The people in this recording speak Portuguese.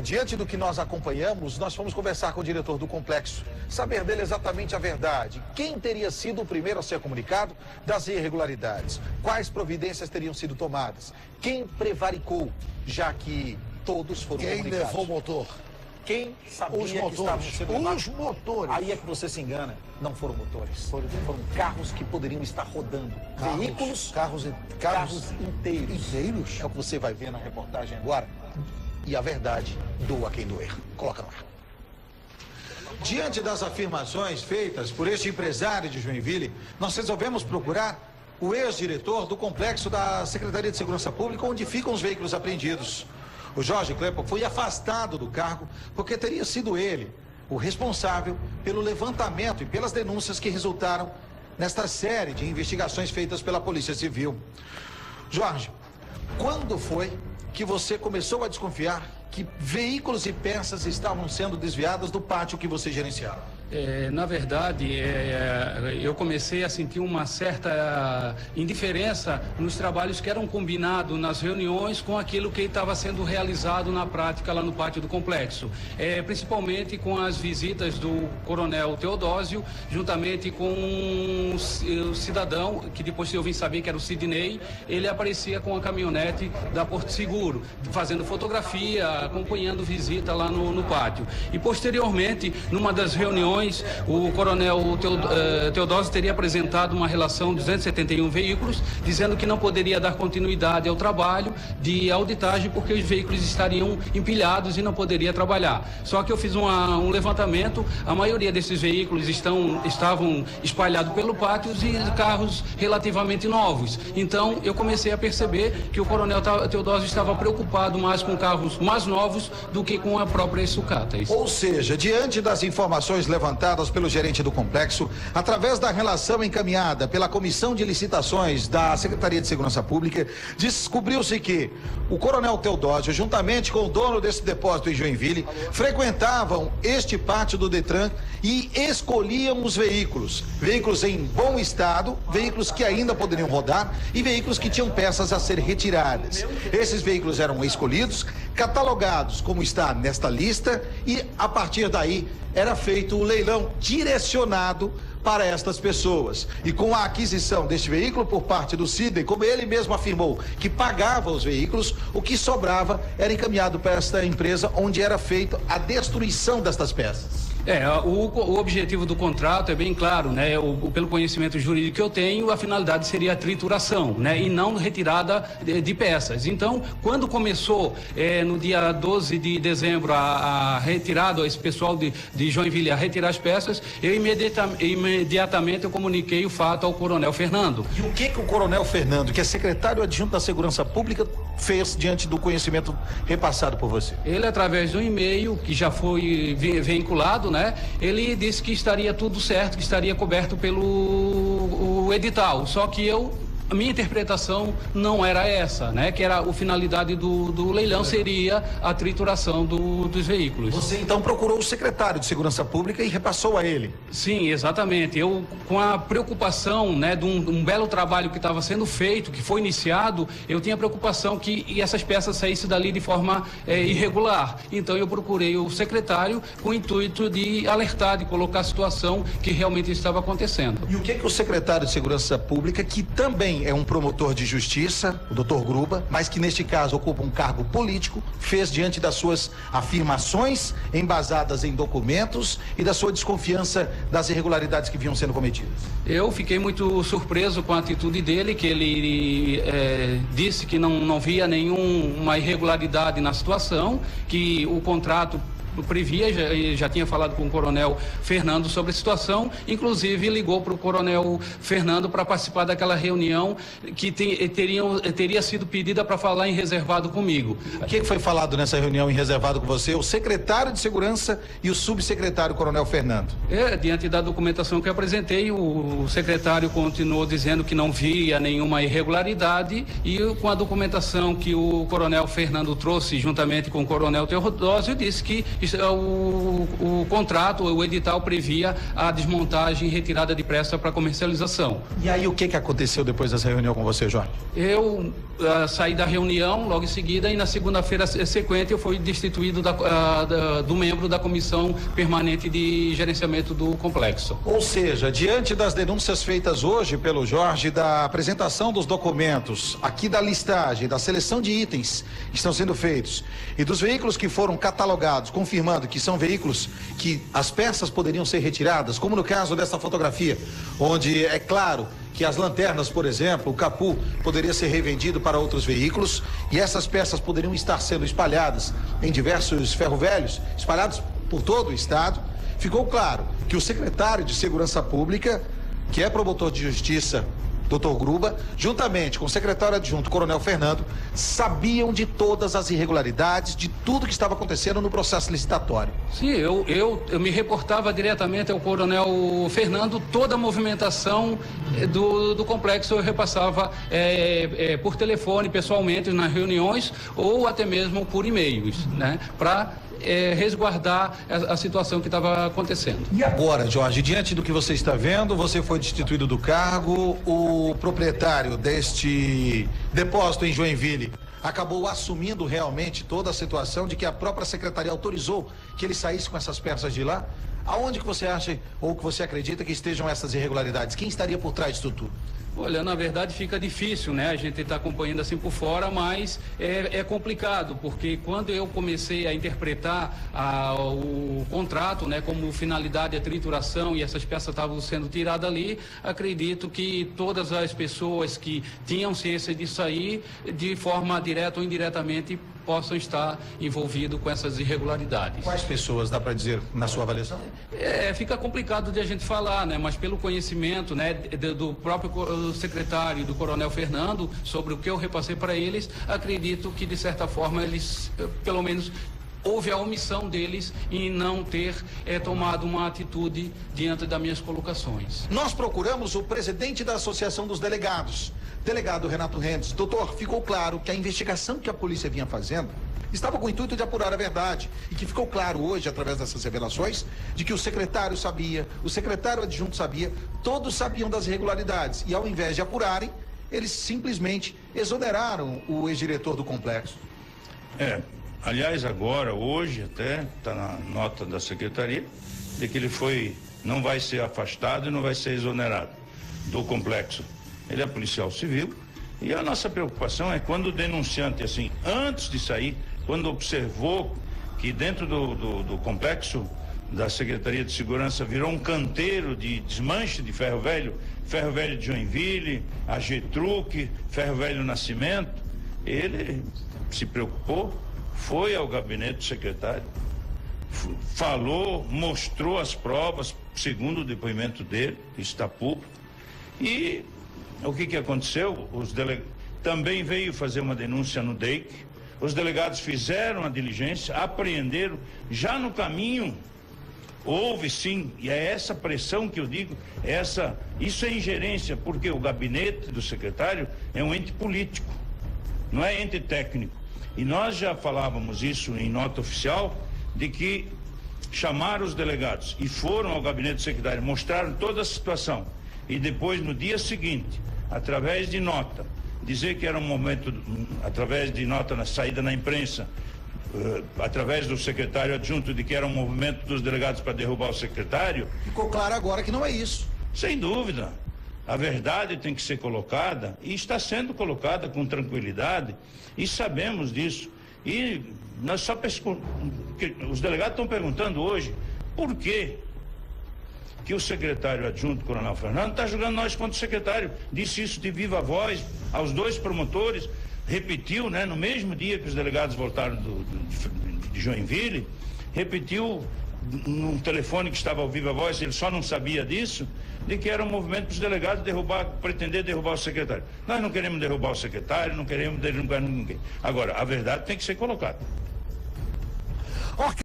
Diante do que nós acompanhamos, nós fomos conversar com o diretor do complexo, saber dele exatamente a verdade. Quem teria sido o primeiro a ser comunicado das irregularidades? Quais providências teriam sido tomadas? Quem prevaricou, já que todos foram comunicados? Quem levou o motor? Quem sabia Os que estavam motores. sendo levados? Os motores. Aí é que você se engana. Não foram motores. Foram carros que poderiam estar rodando. Veículos, carros inteiros. Inteiros? É o que você vai ver na reportagem agora. E a verdade doa quem doer. Coloca no ar. Diante das afirmações feitas por este empresário de Joinville, nós resolvemos procurar o ex-diretor do complexo da Secretaria de Segurança Pública, onde ficam os veículos apreendidos. O Jorge Klepper foi afastado do cargo porque teria sido ele o responsável pelo levantamento e pelas denúncias que resultaram nesta série de investigações feitas pela Polícia Civil. Jorge, quando foi que você começou a desconfiar que veículos e peças estavam sendo desviadas do pátio que você gerenciava? Na verdade, eu comecei a sentir uma certa indiferença nos trabalhos que eram combinados nas reuniões com aquilo que estava sendo realizado na prática lá no pátio do complexo. Principalmente com as visitas do coronel Teodósio, juntamente com o cidadão, que depois eu vim saber que era o Sidney. Ele aparecia com a caminhonete da Porto Seguro, fazendo fotografia, acompanhando visita lá no pátio. E posteriormente, numa das reuniões, o coronel Teodósio teria apresentado uma relação de 271 veículos, dizendo que não poderia dar continuidade ao trabalho de auditagem porque os veículos estariam empilhados e não poderia trabalhar. Só que eu fiz um levantamento, a maioria desses veículos estavam espalhados pelo pátio e carros relativamente novos. Então eu comecei a perceber que o coronel Teodósio estava preocupado mais com carros mais novos do que com a própria sucatas. Ou seja, diante das informações levantadas pelo gerente do complexo, através da relação encaminhada pela Comissão de Licitações da Secretaria de Segurança Pública, descobriu-se que o coronel Teodósio, juntamente com o dono desse depósito em Joinville, frequentavam este pátio do Detran e escolhiam os veículos em bom estado, veículos que ainda poderiam rodar e veículos que tinham peças a ser retiradas. Esses veículos eram escolhidos, catalogados como está nesta lista e a partir daí era feito o leilão direcionado para estas pessoas. E com a aquisição deste veículo por parte do Sidney, como ele mesmo afirmou, que pagava os veículos, o que sobrava era encaminhado para esta empresa onde era feita a destruição destas peças. O objetivo do contrato é bem claro, né? Pelo conhecimento jurídico que eu tenho, a finalidade seria a trituração, né? E não retirada de peças. Então, quando começou no dia 12 de dezembro a retirada, esse pessoal de Joinville a retirar as peças, eu imediatamente eu comuniquei o fato ao coronel Fernando. E o que o coronel Fernando, que é secretário adjunto da Segurança Pública, fez diante do conhecimento repassado por você? Ele, através de um e-mail que já foi vinculado, né? Ele disse que estaria tudo certo, que estaria coberto pelo edital. Só que a minha interpretação não era essa, né? Que era a finalidade do leilão seria a trituração dos veículos. Você então procurou o secretário de Segurança Pública e repassou a ele? Sim, exatamente. Eu, com a preocupação, né, de um belo trabalho que estava sendo feito, que foi iniciado, eu tinha preocupação que essas peças saíssem dali de forma irregular. Então eu procurei o secretário com o intuito de alertar, de colocar a situação que realmente estava acontecendo. E o que o secretário de Segurança Pública, que também é um promotor de justiça, o Dr. Gruba, mas que neste caso ocupa um cargo político, fez diante das suas afirmações embasadas em documentos e da sua desconfiança das irregularidades que vinham sendo cometidas? Eu fiquei muito surpreso com a atitude dele, que ele disse que não via nenhuma irregularidade na situação, que o contrato previa, já tinha falado com o coronel Fernando sobre a situação, inclusive ligou para o coronel Fernando para participar daquela reunião que teria sido pedida para falar em reservado comigo. O que foi falado nessa reunião em reservado com você? O secretário de Segurança e o subsecretário coronel Fernando. Diante da documentação que eu apresentei, o secretário continuou dizendo que não via nenhuma irregularidade e com a documentação que o coronel Fernando trouxe juntamente com o coronel Teodósio, disse que o contrato, o edital previa a desmontagem e retirada de peça para comercialização. E aí o que aconteceu depois dessa reunião com você, Jorge? Eu saí da reunião logo em seguida e na segunda-feira sequente eu fui destituído do membro da Comissão Permanente de Gerenciamento do Complexo. Ou seja, diante das denúncias feitas hoje pelo Jorge, da apresentação dos documentos, aqui da listagem, da seleção de itens que estão sendo feitos e dos veículos que foram catalogados, confirmando que são veículos que as peças poderiam ser retiradas, como no caso dessa fotografia, onde é claro que as lanternas, por exemplo, o capô poderia ser revendido para outros veículos e essas peças poderiam estar sendo espalhadas em diversos ferro-velhos, espalhados por todo o estado. Ficou claro que o secretário de Segurança Pública, que é promotor de justiça, Dr. Gruba, juntamente com o secretário adjunto, Coronel Fernando, sabiam de todas as irregularidades, de tudo que estava acontecendo no processo licitatório. Sim, eu me reportava diretamente ao Coronel Fernando toda a movimentação do complexo, eu repassava por telefone, pessoalmente, nas reuniões, ou até mesmo por e-mails, né, para resguardar a situação que estava acontecendo. E agora, Jorge, diante do que você está vendo, você foi destituído do cargo, o proprietário deste depósito em Joinville acabou assumindo realmente toda a situação de que a própria secretaria autorizou que ele saísse com essas peças de lá? Aonde que você acha ou que você acredita que estejam essas irregularidades? Quem estaria por trás disso tudo? Olha, na verdade fica difícil, né? A gente está acompanhando assim por fora, mas é complicado, porque quando eu comecei a interpretar o contrato, né, como finalidade a trituração e essas peças estavam sendo tiradas ali, acredito que todas as pessoas que tinham ciência disso aí, de forma direta ou indiretamente, possam estar envolvidos com essas irregularidades. Quais pessoas, dá para dizer, na sua avaliação? Fica complicado de a gente falar, né? Mas pelo conhecimento, né, do próprio secretário, do Coronel Fernando, sobre o que eu repassei para eles, acredito que, de certa forma, eles, pelo menos, houve a omissão deles em não ter tomado uma atitude diante das minhas colocações. Nós procuramos o presidente da Associação dos Delegados, delegado Renato Rendes. Doutor, ficou claro que a investigação que a polícia vinha fazendo estava com o intuito de apurar a verdade e que ficou claro hoje, através dessas revelações, de que o secretário sabia, o secretário adjunto sabia, todos sabiam das irregularidades e, ao invés de apurarem, eles simplesmente exoneraram o ex-diretor do complexo. Aliás, agora, hoje até, está na nota da secretaria, de que ele não vai ser afastado e não vai ser exonerado do complexo. Ele é policial civil e a nossa preocupação é quando o denunciante, assim, antes de sair, quando observou que dentro do complexo da Secretaria de Segurança virou um canteiro de desmanche de ferro velho de Joinville, a Getruc, ferro velho Nascimento, ele se preocupou, foi ao gabinete do secretário, falou, mostrou as provas, segundo o depoimento dele, está público, e o que aconteceu? Também veio fazer uma denúncia no DEIC, os delegados fizeram a diligência, apreenderam, já no caminho houve sim, e é essa pressão que eu digo, isso é ingerência, porque o gabinete do secretário é um ente político, não é ente técnico. E nós já falávamos isso em nota oficial, de que chamaram os delegados e foram ao gabinete do secretário, mostraram toda a situação, e depois, no dia seguinte, através de nota, dizer que era um momento, através de nota na saída na imprensa, através do secretário adjunto, de que era um movimento dos delegados para derrubar o secretário. Ficou claro agora que não é isso. Sem dúvida. A verdade tem que ser colocada, e está sendo colocada com tranquilidade, e sabemos disso. E nós os delegados estão perguntando hoje, por quê que o secretário adjunto, Coronel Fernando, está julgando nós contra o secretário? Disse isso de viva voz aos dois promotores, repetiu, né, no mesmo dia que os delegados voltaram de Joinville, repetiu num telefone que estava ao viva voz, ele só não sabia disso, de que era um movimento para os delegados pretender derrubar o secretário. Nós não queremos derrubar o secretário, não queremos derrubar ninguém. Agora, a verdade tem que ser colocada.